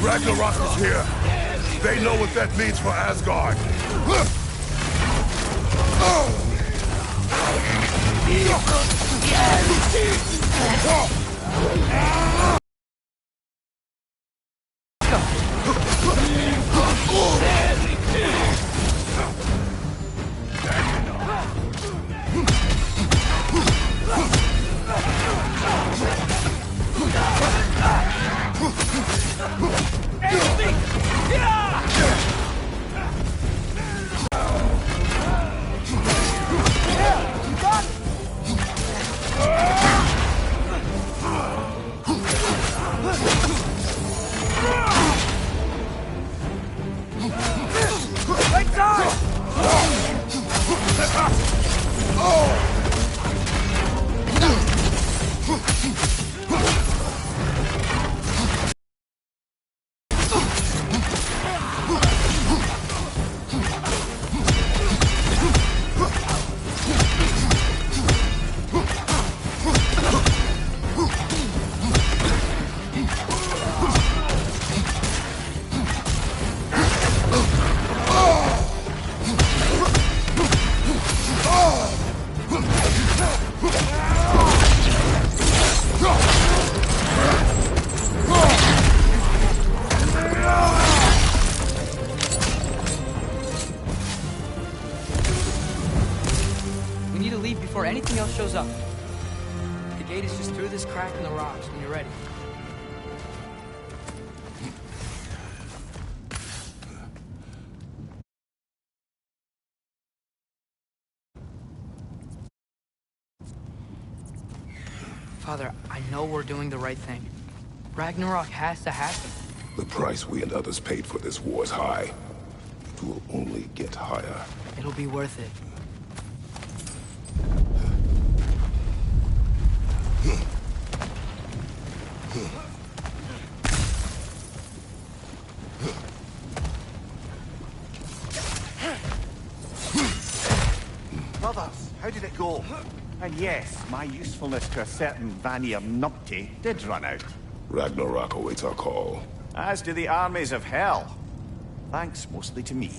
Ragnarok is here. They know what that means for Asgard. Before anything else shows up. The gate is just through this crack in the rocks when you're ready. Father, I know we're doing the right thing. Ragnarok has to happen. The price we and others paid for this war is high. It will only get higher. It'll be worth it. Brothers, how did it go? And yes, my usefulness to a certain Vanir numpty did run out. Ragnarok awaits our call. As do the armies of hell. Thanks mostly to me.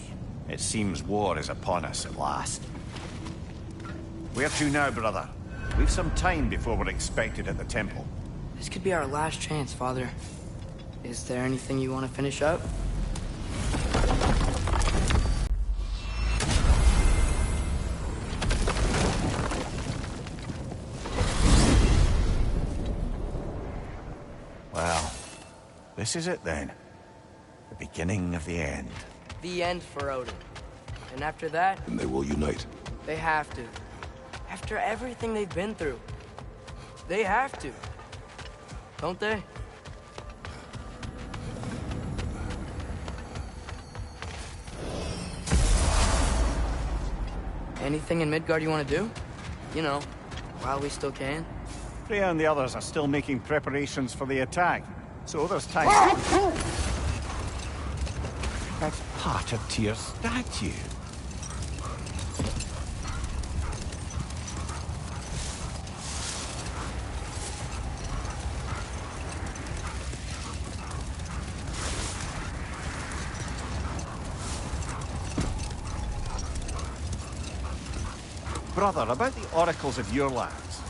It seems war is upon us at last. Where to now, brother? We've some time before we're expected at the temple. This could be our last chance, Father. Is there anything you want to finish up? Well, this is it then. The beginning of the end. The end for Odin. And after that... And they will unite. They have to. After everything they've been through. They have to. Don't they? Anything in Midgard you want to do? You know, while we still can. Freya and the others are still making preparations for the attack, so there's time. That's part of Tyr's statue. Brother, about the oracles of your lands,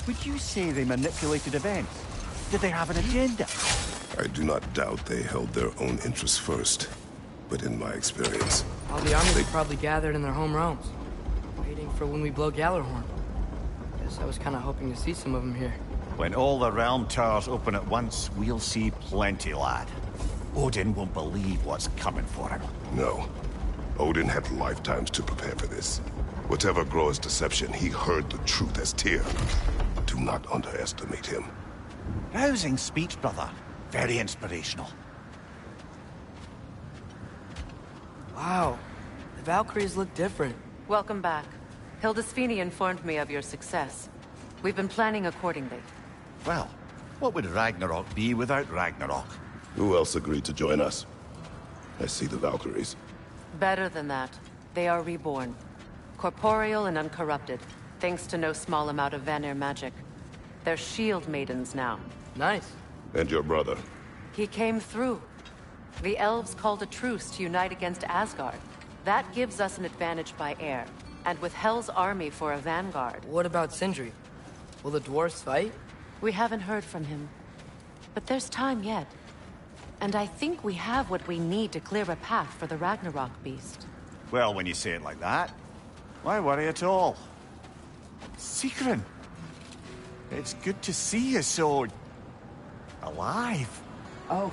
would you say they manipulated events? Did they have an agenda? I do not doubt they held their own interests first. But in my experience... All the armies are probably gathered in their home realms, waiting for when we blow Gjallarhorn. Guess I was kind of hoping to see some of them here. When all the realm towers open at once, we'll see plenty, lad. Odin won't believe what's coming for him. No. Odin had lifetimes to prepare for this. Whatever Groa's deception, he heard the truth as Tyr. Do not underestimate him. Rousing speech, brother. Very inspirational. Wow. The Valkyries look different. Welcome back. Hildisvini informed me of your success. We've been planning accordingly. Well, what would Ragnarok be without Ragnarok? Who else agreed to join us? I see the Valkyries. Better than that. They are reborn. Corporeal and uncorrupted, thanks to no small amount of Vanir magic. They're shield maidens now. Nice. And your brother? He came through. The elves called a truce to unite against Asgard. That gives us an advantage by air, and with Hel's army for a vanguard. What about Sindri? Will the dwarves fight? We haven't heard from him. But there's time yet. And I think we have what we need to clear a path for the Ragnarok beast. Well, when you say it like that, why worry at all? Sigrun! It's good to see you so... alive. Oh,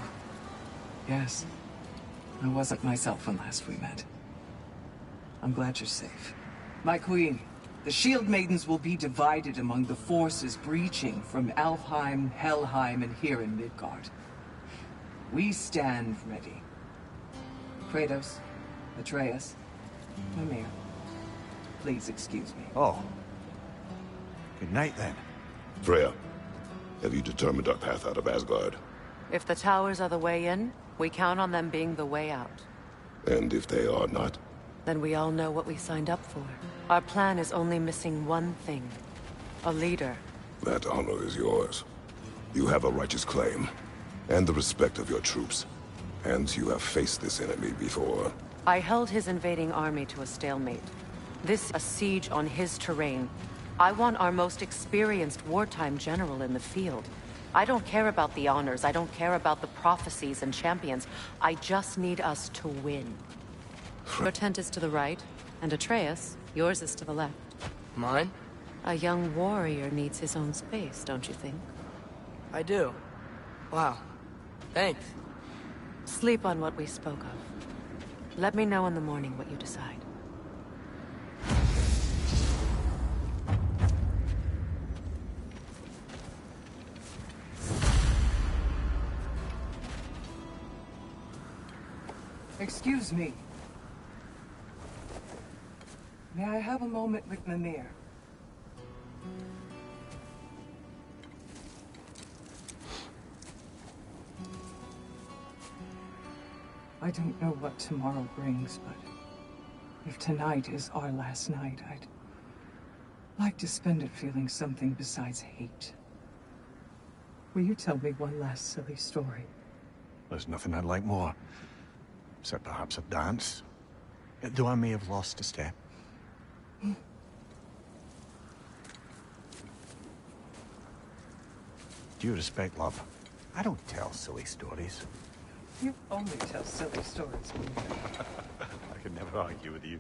yes. I wasn't myself when last we met. I'm glad you're safe. My queen, the Shield Maidens will be divided among the forces breaching from Alfheim, Helheim, and here in Midgard. We stand ready. Kratos, Atreus, Mimir, please excuse me. Oh. Good night, then. Freya, have you determined our path out of Asgard? If the towers are the way in, we count on them being the way out. And if they are not? Then we all know what we signed up for. Our plan is only missing one thing. A leader. That honor is yours. You have a righteous claim, and the respect of your troops. And you have faced this enemy before. I held his invading army to a stalemate. This a siege on his terrain. I want our most experienced wartime general in the field. I don't care about the honors, I don't care about the prophecies and champions. I just need us to win. Your tent is to the right, and Atreus, yours is to the left. Mine? A young warrior needs his own space, don't you think? I do. Wow. Thanks. Sleep on what we spoke of. Let me know in the morning what you decide. Excuse me. May I have a moment with Mimir? I don't know what tomorrow brings, but if tonight is our last night, I'd like to spend it feeling something besides hate. Will you tell me one last silly story? There's nothing I'd like more. Except perhaps a dance. Though I may have lost a step. Due respect, love, I don't tell silly stories. You only tell silly stories, Mimir. I could never argue with you.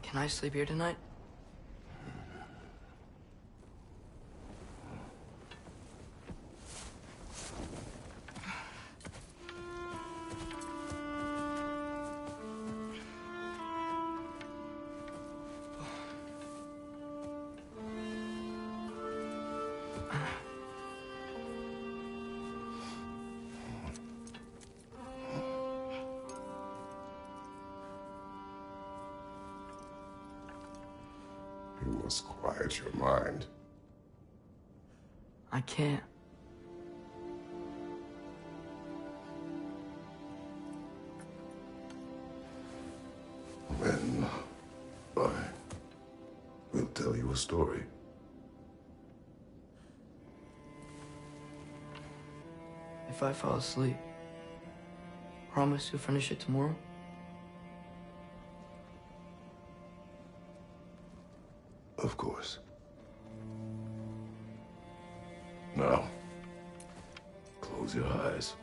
Can I sleep here tonight? You must quiet your mind. I can't. Then I will tell you a story. If I fall asleep, promise you'll finish it tomorrow? Of course. Now, close your eyes.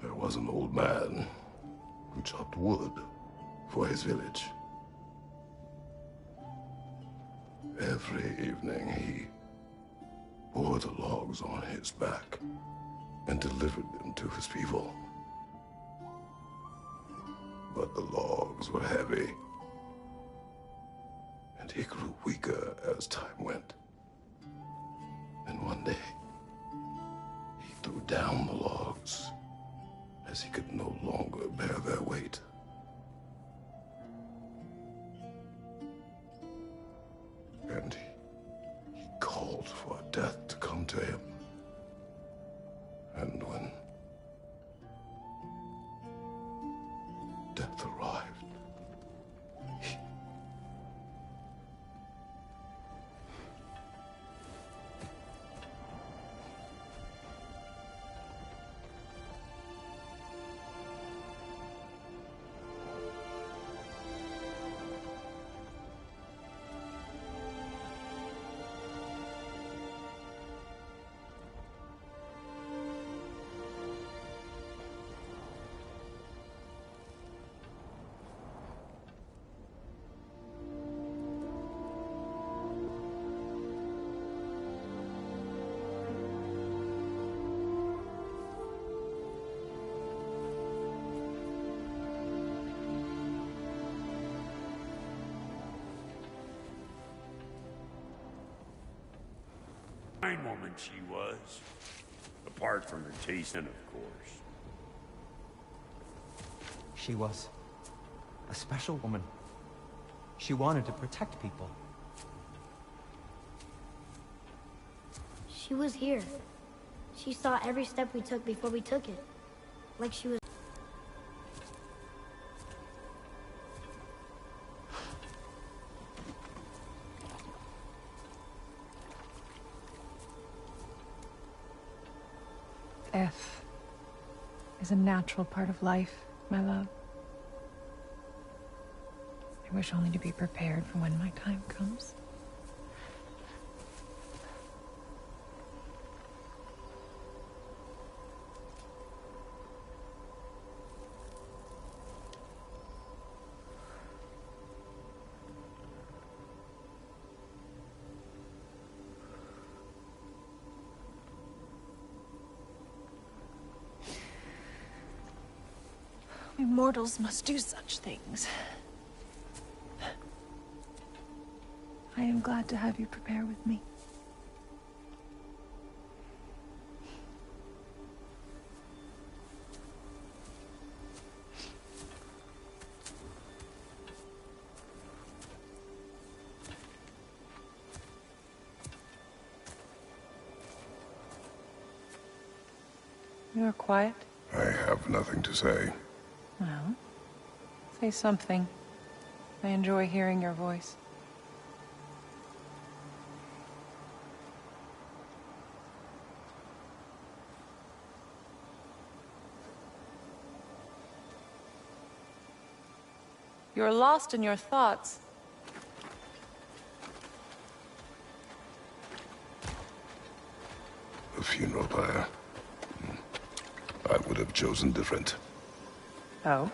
There was an old man who chopped wood for his village. Every evening he bore the logs on his back and delivered them to his people. But the logs were heavy, and he grew weaker as time went. And one day, he threw down the logs as he could no longer bear their weight. And he called for death to come to him. And when death arrived, Fine woman she was. Apart from her taste, of course. She was a special woman. She wanted to protect people. She was here. She saw every step we took before we took it. Like she was... Death is a natural part of life, my love. I wish only to be prepared for when my time comes. We mortals must do such things. I am glad to have you prepare with me. You are quiet? I have nothing to say. Well, say something. I enjoy hearing your voice. You're lost in your thoughts. A funeral pyre. I would have chosen different. Oh?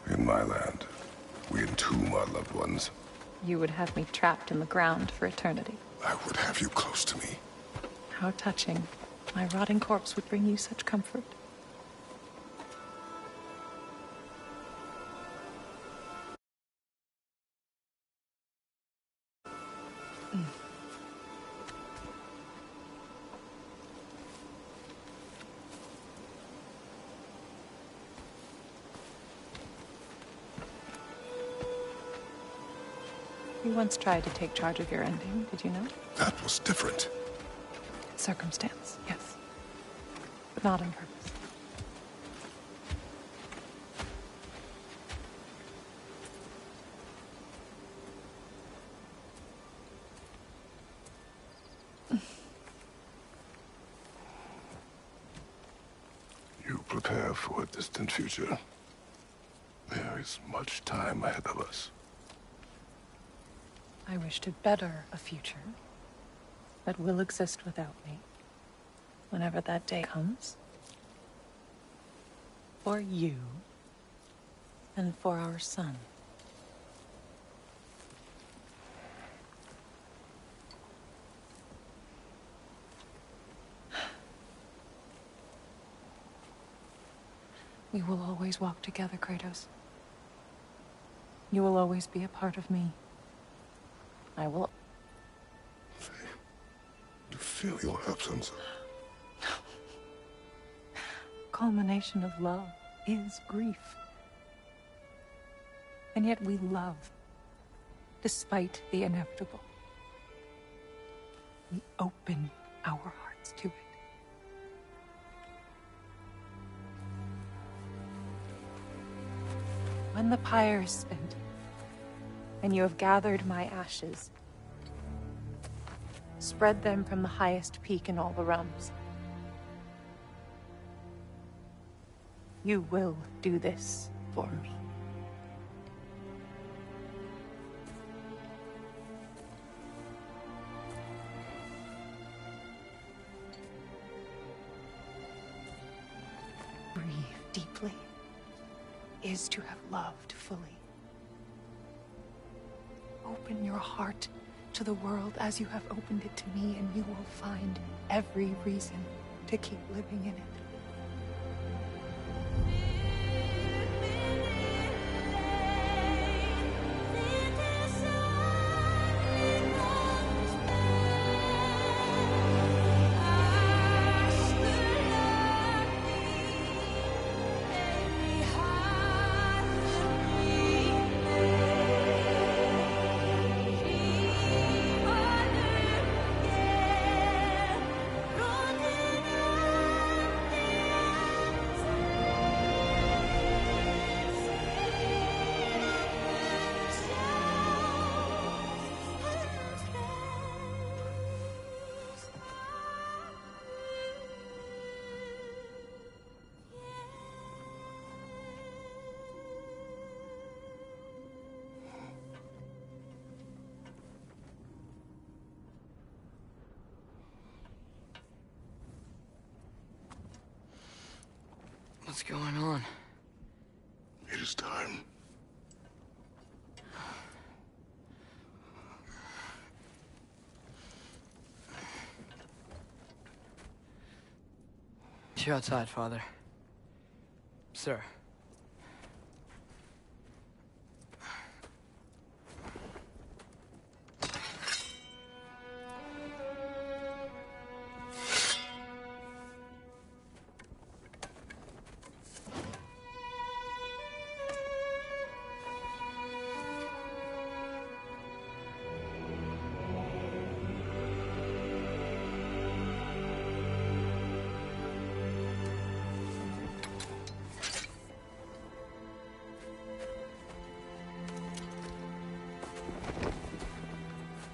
In my land, we entomb our loved ones. You would have me trapped in the ground for eternity. I would have you close to me. How touching. My rotting corpse would bring you such comfort. You once tried to take charge of your ending, did you know? That was different. Circumstance, yes. But not on purpose. You prepare for a distant future. There is much time ahead of us. I wish to better a future that will exist without me, whenever that day comes. For you, and for our son. We will always walk together, Kratos. You will always be a part of me. I will... You feel your absence. Culmination of love is grief. And yet we love, despite the inevitable. We open our hearts to it. When the pyre is spent, and you have gathered my ashes, spread them from the highest peak in all the realms. You will do this for me. Breathe deeply is to have loved fully. Open your heart to the world as you have opened it to me, and you will find every reason to keep living in it. What's going on? It is time. You're outside, Father. Sir.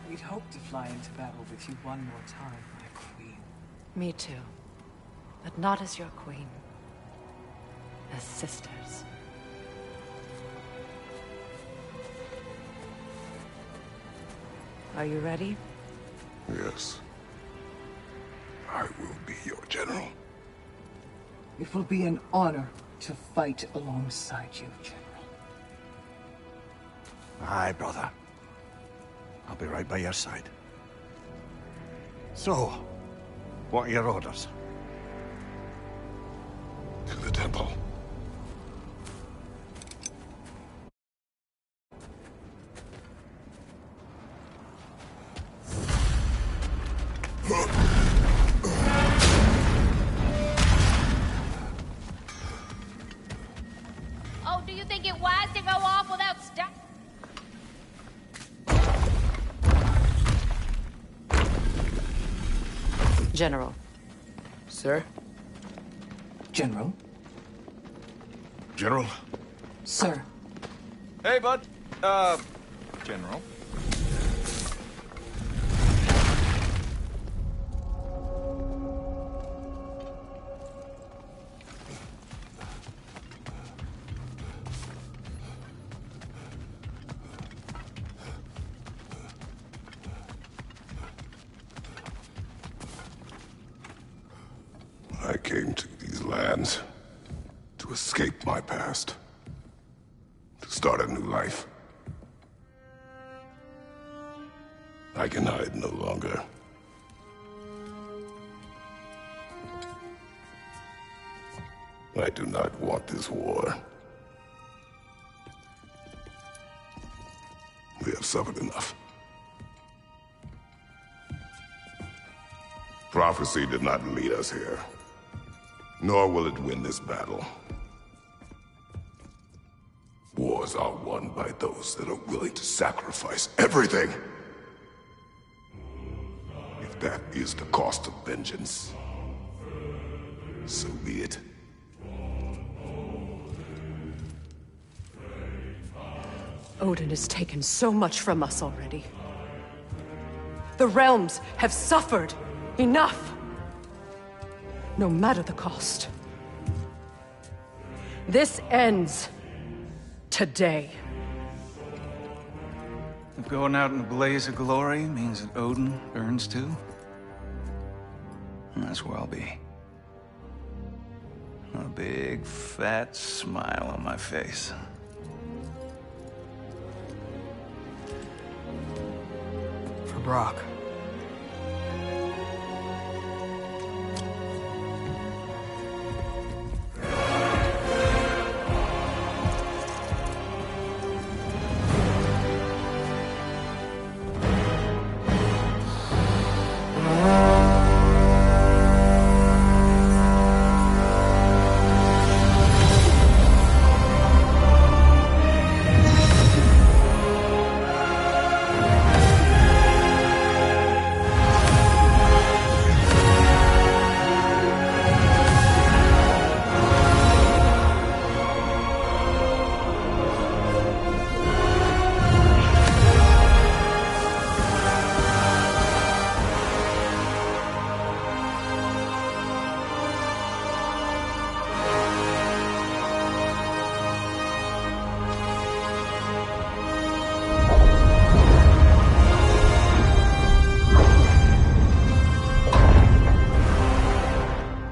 We'd hoped to fly into battle with you one more time, my queen. Me too. But not as your queen. As sisters. Are you ready? Yes. I will be your general. It will be an honor to fight alongside you, General. Aye, brother. I'll be right by your side. So, what are your orders? To the temple. Oh, do you think it wise to go off without stop? General. Sir? General? General? Sir. Hey, bud. General. lands to escape my past, to start a new life. I can hide no longer. I do not want this war. We have suffered enough. Prophecy did not lead us here, nor will it win this battle. Wars are won by those that are willing to sacrifice everything. If that is the cost of vengeance, so be it. Odin has taken so much from us already. The realms have suffered enough. No matter the cost. This ends today. If going out in a blaze of glory means that Odin burns too, that's where I'll be. A big, fat smile on my face. For Brock.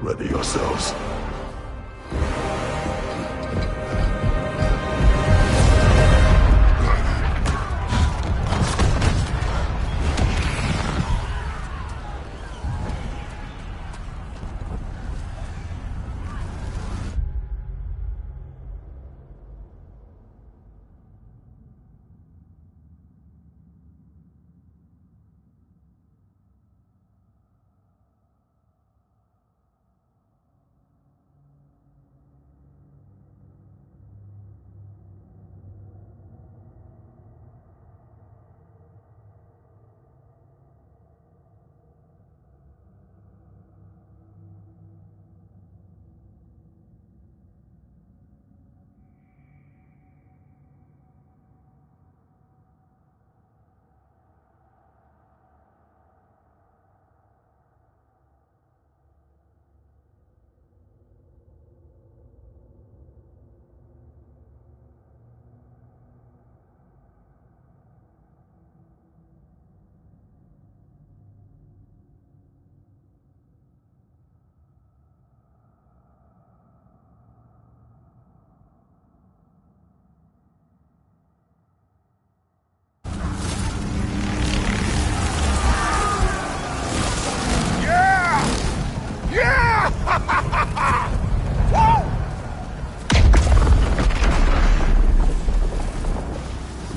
Ready yourselves.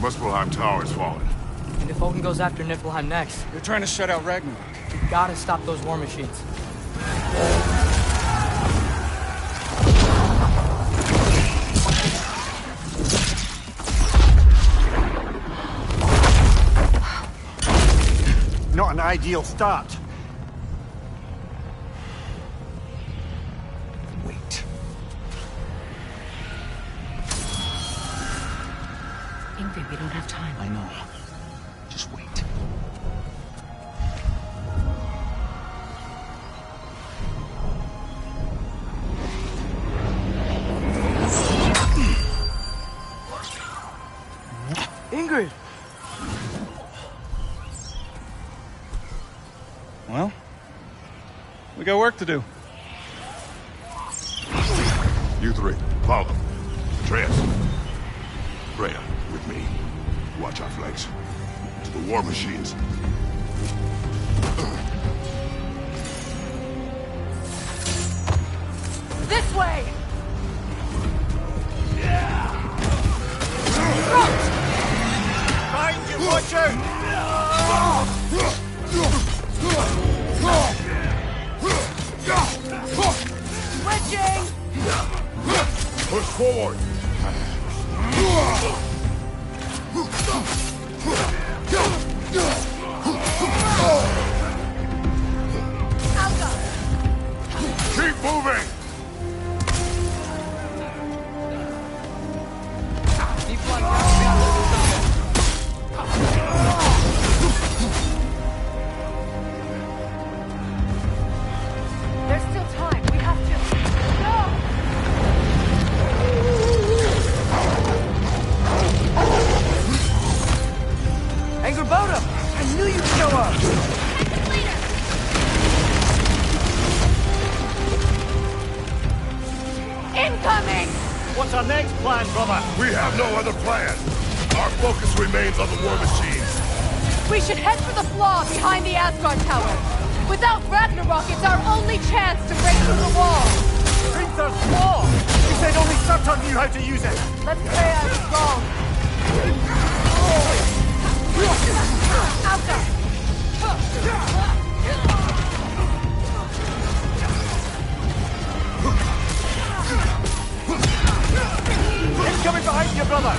Muspelheim Tower is falling. And if Odin goes after Niflheim next, You're trying to shut out Ragnarök. we gotta stop those war machines. Not an ideal start. Wait. Ingrid, we don't have time. I know. Just wait. Ingrid! Well, we got work to do. You three, follow. Atreus. Freya, with me. Watch our flanks. To the war machines. This way! Behind you, watch out! Switching! Push forward! Keep moving! There's still time. We have to... No! Angrboda! I knew you'd show up! Incoming! What's our next plan, brother? We have no other plan. Our focus remains on the war machines. We should head for the flaw behind the Asgard Tower. Without Ragnarok, it's our only chance to break through the wall. Hrinthur's claw! You said only Surtur knew how to use it! Let's say I was wrong. It's coming behind you, brother!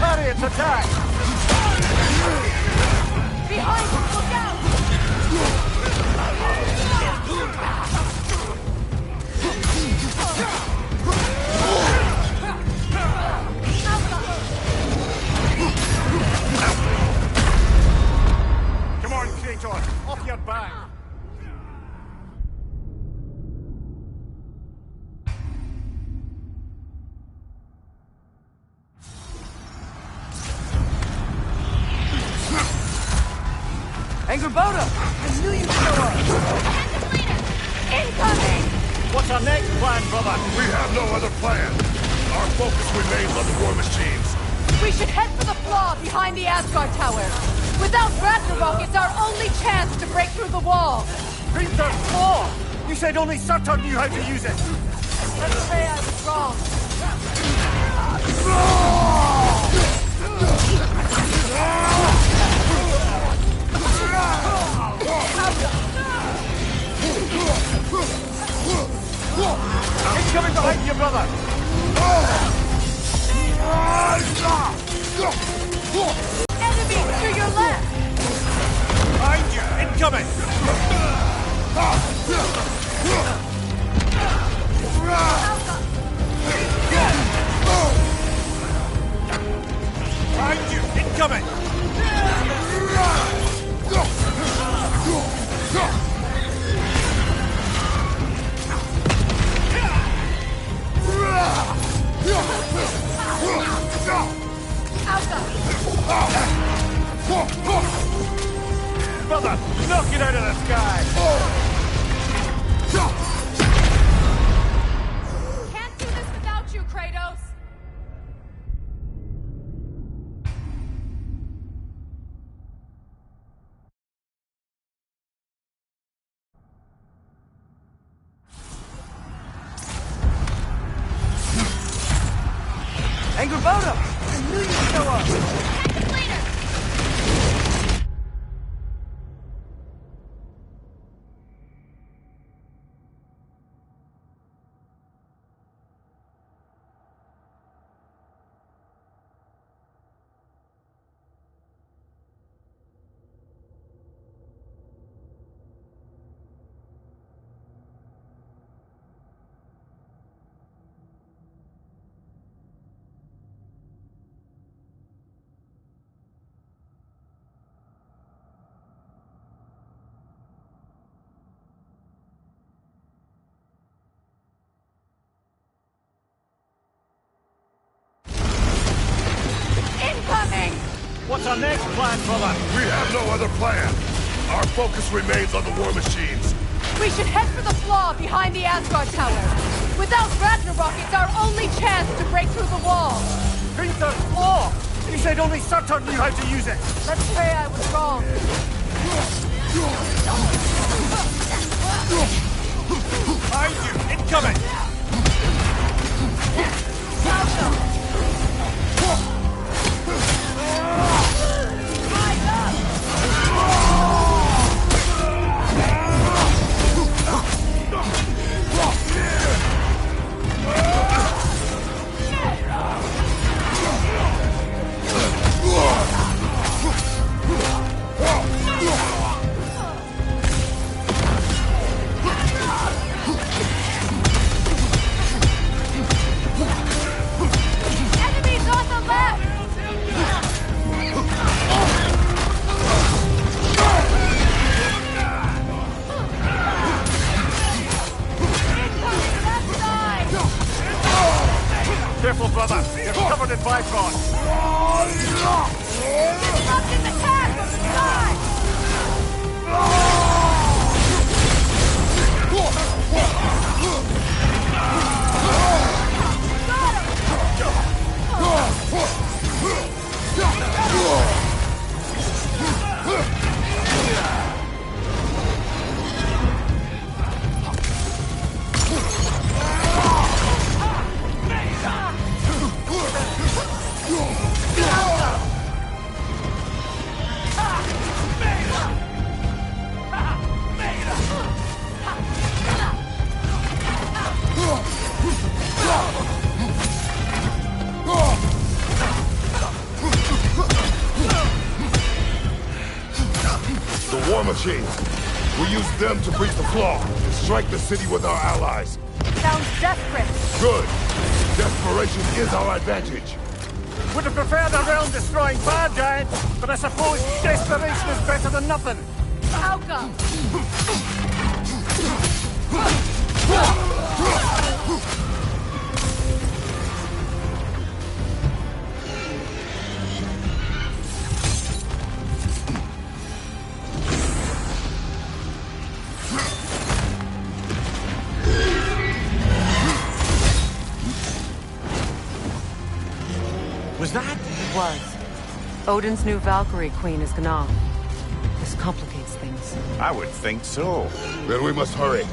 Harriet's attack! Behind us, look out! Come on, Kratos! Off your back! Angrboda! I knew you'd show up! Incoming! What's our next plan, brother? We have no other plan. Our focus remains on the war machines. We should head for the flaw behind the Asgard Tower. Without Ragnarok, it's our only chance to break through the wall. Hrinthur's claw! You said only Surtur knew how to use it! Let's say I was wrong. It's coming behind you, brother! Enemy to your left! Behind you! Incoming! Behind you! Incoming! Brother, knock it out of the sky! Can't do this without you, Kratos! Angrboda! I knew you'd show up! What's our next plan, brother? We have no other plan. Our focus remains on the war machines. We should head for the flaw behind the Asgard Tower. Without Ragnarok, it's our only chance to break through the wall. Peter's flaw! He said only Surtur knew how to use it. Let's pray I was wrong. Behind you! Incoming! Enemies on the left! Careful, brother. You're covered in Bifrost. Interrupting the attack from the side! The war machines. We use them to breach the flaw and strike the city with our allies. Sounds desperate. Good. Desperation is our advantage. Would have preferred a realm-destroying fire giant, but I suppose desperation is better than nothing. Outcome. Was that? It was. Odin's new Valkyrie queen is Gná. This complicates things. I would think so. Then we must hurry.